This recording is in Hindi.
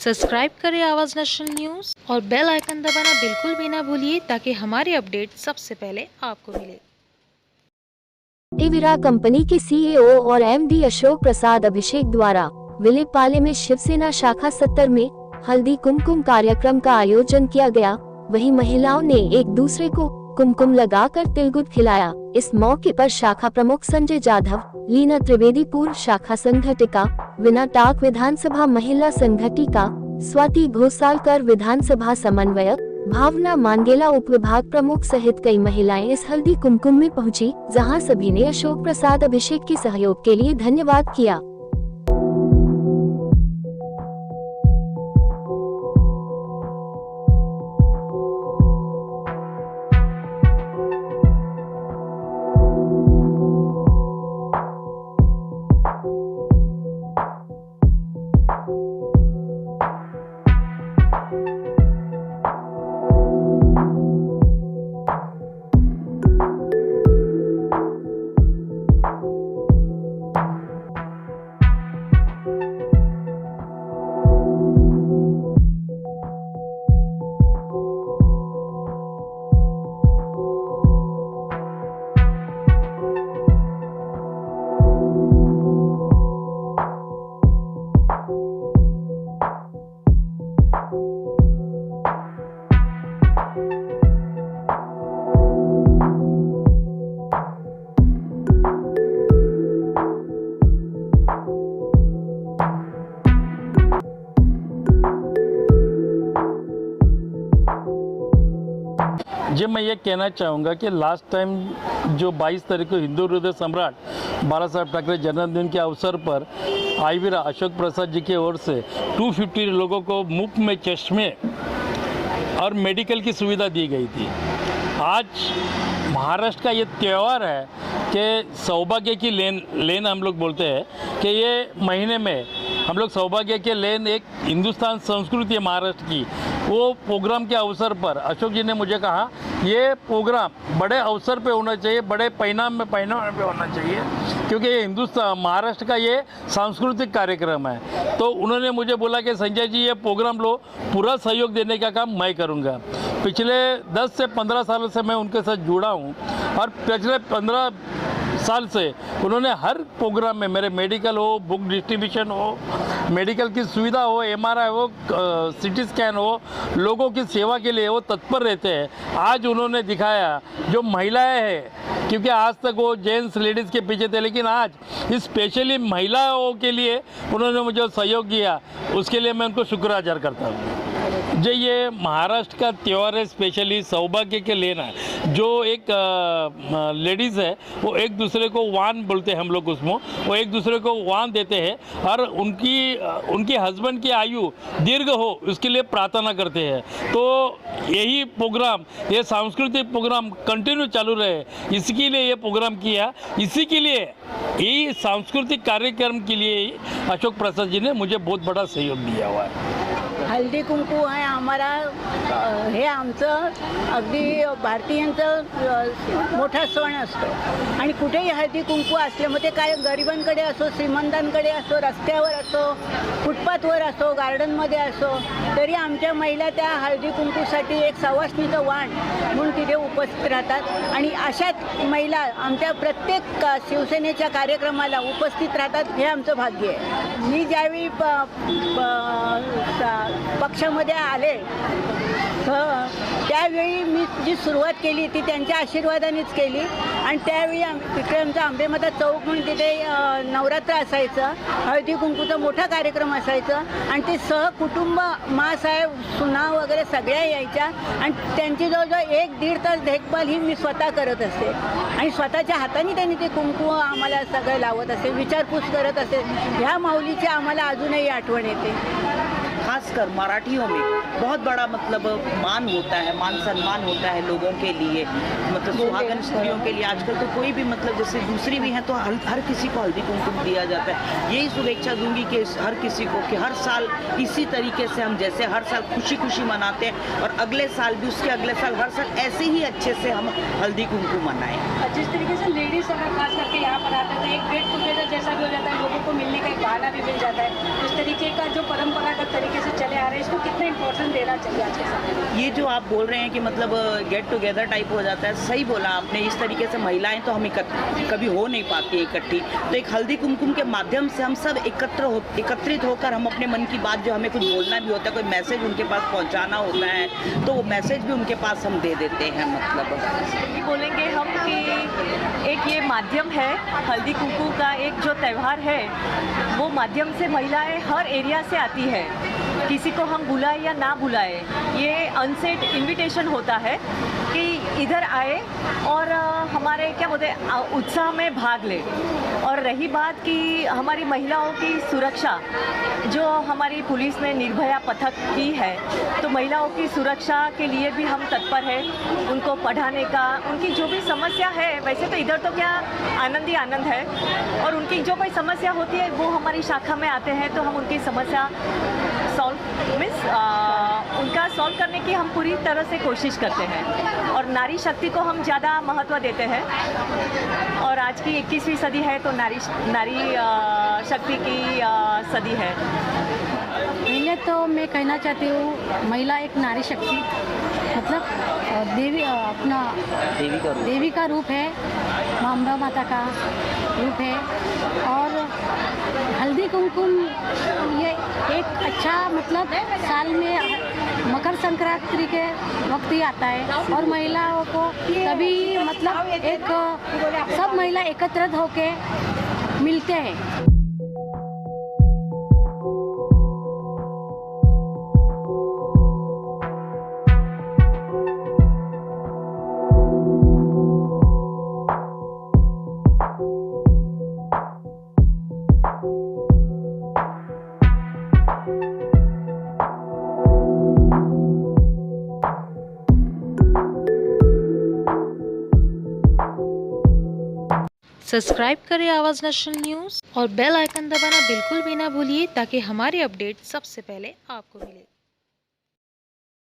सब्सक्राइब करें आवाज़ नेशनल न्यूज़ और बेल आइकन दबाना बिल्कुल भी ना भूलिए ताकि हमारे अपडेट सबसे पहले आपको मिले। एविरा कंपनी के सीईओ और एमडी अशोक प्रसाद अभिषेक द्वारा विलेपाले में शिवसेना शाखा 70 में हल्दी कुमकुम कार्यक्रम का आयोजन किया गया। वहीं महिलाओं ने एक दूसरे को कुमकुम लगाकर तिलगुट खिलाया। इस मौके पर शाखा प्रमुख संजय जाधव, लीना त्रिवेदी, पूर्व शाखा संगठिका विना टाक, विधानसभा महिला संगठिका स्वाति घोसालकर, विधानसभा समन्वयक भावना मांगेला, उप विभाग प्रमुख सहित कई महिलाएं इस हल्दी कुमकुम में पहुंची, जहां सभी ने अशोक प्रसाद अभिषेक के सहयोग के लिए धन्यवाद किया। जी, मैं ये कहना चाहूँगा कि लास्ट टाइम जो 22 तारीख को हिंदू हृदय सम्राट बाला साहब ठाकरे जन्मदिन के अवसर पर आईवीरा अशोक प्रसाद जी की ओर से 250 लोगों को मुफ्त में चश्मे और मेडिकल की सुविधा दी गई थी। आज महाराष्ट्र का ये त्यौहार है कि सौभाग्य की लेन हम लोग बोलते हैं कि ये महीने में हम लोग सौभाग्य के लेन एक हिंदुस्तान संस्कृति है महाराष्ट्र की, वो प्रोग्राम के अवसर पर अशोक जी ने मुझे कहा ये प्रोग्राम बड़े अवसर पे होना चाहिए, बड़े पहनावे पे होना चाहिए, क्योंकि ये हिंदुस्तान महाराष्ट्र का ये सांस्कृतिक कार्यक्रम है। तो उन्होंने मुझे बोला कि संजय जी ये प्रोग्राम लो, पूरा सहयोग देने का काम मैं करूँगा। पिछले 10 से 15 सालों से मैं उनके साथ जुड़ा हूँ और पिछले 15 साल से उन्होंने हर प्रोग्राम में मेरे मेडिकल हो, बुक डिस्ट्रीब्यूशन हो, मेडिकल की सुविधा हो, एमआरआई हो, सिटी स्कैन हो, लोगों की सेवा के लिए वो तत्पर रहते हैं। आज उन्होंने दिखाया जो महिलाएं हैं, क्योंकि आज तक वो जेंट्स लेडीज़ के पीछे थे, लेकिन आज स्पेशली महिलाओं के लिए उन्होंने मुझे सहयोग किया, उसके लिए मैं उनको शुक्राचार करता हूँ। जो ये महाराष्ट्र का त्यौहार है, स्पेशली सौभाग्य के लेना है, जो एक लेडीज़ है वो एक दूसरे को वान बोलते हैं हम लोग, उसमें वो एक दूसरे को वान देते हैं और उनकी हस्बैंड की आयु दीर्घ हो उसके लिए प्रार्थना करते हैं। तो यही प्रोग्राम, ये सांस्कृतिक प्रोग्राम कंटिन्यू चालू रहे, इसके लिए ये प्रोग्राम किया, इसी के लिए यही सांस्कृतिक कार्यक्रम के लिए अशोक प्रसाद जी ने मुझे बहुत बड़ा सहयोग दिया हुआ है। हल्दी कुंकू है आम्हाला, हे आमचं अगदी भारतीयांचं मोठा सण असतो आणि कुठेही हळदी कुंकू असल्यामुळे काय गरिबांकडे असो, श्रीमंतांकडे असो, रस्त्यावर असो, फुटपाथवर असो, गार्डनमध्ये असो, तरी आमच्या महिला त्या हळदी कुंकूसाठी एक सवासणीचं वाण म्हणून तिथे उपस्थित राहतात आणि अशाच महिला आमच्या प्रत्येक शिवसेनेच्या कार्यक्रमाला उपस्थित राहतात, हे आमचं भाग्य आहे। मी ज्यावेळी पक्षामध्ये आले त्यावेळी मी जी सुरुवात केली ती त्यांच्या आशीर्वादानेच केली आणि त्यावेळी तिकडे आमचा आंबेमाता चौक म्हणून तिथे नवरात्र असायचं, हळदी कुंकूचा मोठा कार्यक्रम असायचा आणि ते सहकुटुंब मासाहेब, सुना वगैरे सगळ्या यायच्या आणि त्यांची जवळजवळ 1-1.5 तास देखभाल ही मी स्वतः करत असते आणि स्वतःच्या हाताने त्यांनी ते कुंकू आम्हाला सगळं लावत असे, विचारपूस करत असे। ह्या माऊलीची आम्हाला अजूनही आठवण येते। खासकर मराठियों में बहुत बड़ा मतलब मान होता है, मान सम्मान होता है लोगों के लिए, मतलब सुहागन स्त्रियों के लिए। आजकल तो कोई भी मतलब जैसे दूसरी भी हैं तो हर किसी को हल्दी कुमकुम दिया जाता है। यही शुभेच्छा दूंगी कि हर किसी को कि हर साल इसी तरीके से हम जैसे हर साल खुशी खुशी मनाते हैं और अगले साल भी, उसके अगले साल, हर साल ऐसे ही अच्छे से हम हल्दी कुमकुम मनाएं। जिस तरीके से लेडीज अगर खास करके यहाँ पर आते हैं तो एक गेट टुगेदर जैसा भी हो जाता है, लोगों को मिलने का एक बहाना भी मिल जाता है। इस तरीके का जो परंपरागत तरीके से चले आ को कितना इम्पोर्टेंट देना चाहिए आज के समय में? ये जो आप बोल रहे हैं कि मतलब गेट टुगेदर टाइप हो जाता है, सही बोला आपने। इस तरीके से महिलाएं तो हम कभी हो नहीं पाती इकट्ठी, तो एक हल्दी कुमकुम के माध्यम से हम सब एकत्रित होकर हम अपने मन की बात, जो हमें कुछ बोलना भी होता है, कोई मैसेज उनके पास पहुंचाना होता है, तो वो मैसेज भी उनके पास हम दे देते हैं। मतलब ये बोलेंगे हम कि एक ये माध्यम है, हल्दी कुमकुम का एक जो त्यौहार है, वो माध्यम से महिलाएं हर एरिया से आती है। किसी को हम बुलाए या ना बुलाए, ये अनसेट इनविटेशन होता है कि इधर आए और हमारे क्या बोलते हैं उत्साह में भाग ले। और रही बात कि हमारी महिलाओं की सुरक्षा, जो हमारी पुलिस ने निर्भया पथक की है, तो महिलाओं की सुरक्षा के लिए भी हम तत्पर है। उनको पढ़ाने का, उनकी जो भी समस्या है, वैसे तो इधर तो क्या आनंद ही आनंद है, और उनकी जो कोई समस्या होती है वो हमारी शाखा में आते हैं, तो हम उनकी समस्या उनका सॉल्व करने की हम पूरी तरह से कोशिश करते हैं। और नारी शक्ति को हम ज़्यादा महत्व देते हैं, और आज की 21वीं सदी है तो नारी शक्ति की सदी है। पहले तो मैं कहना चाहती हूँ, महिला एक नारी शक्ति मतलब देवी अपना देवी का रूप है, अम्बा माता का रूप है। और हल्दी कुमकुम ये एक अच्छा मतलब साल में मकर संक्रांति के वक्त ही आता है, और महिलाओं को तभी मतलब एक सब महिला एकत्रित होके मिलते हैं। सब्सक्राइब करें आवाज़ नेशनल न्यूज़ और बेल आइकन दबाना बिल्कुल भी ना भूलिए, ताकि हमारी अपडेट सबसे पहले आपको मिले।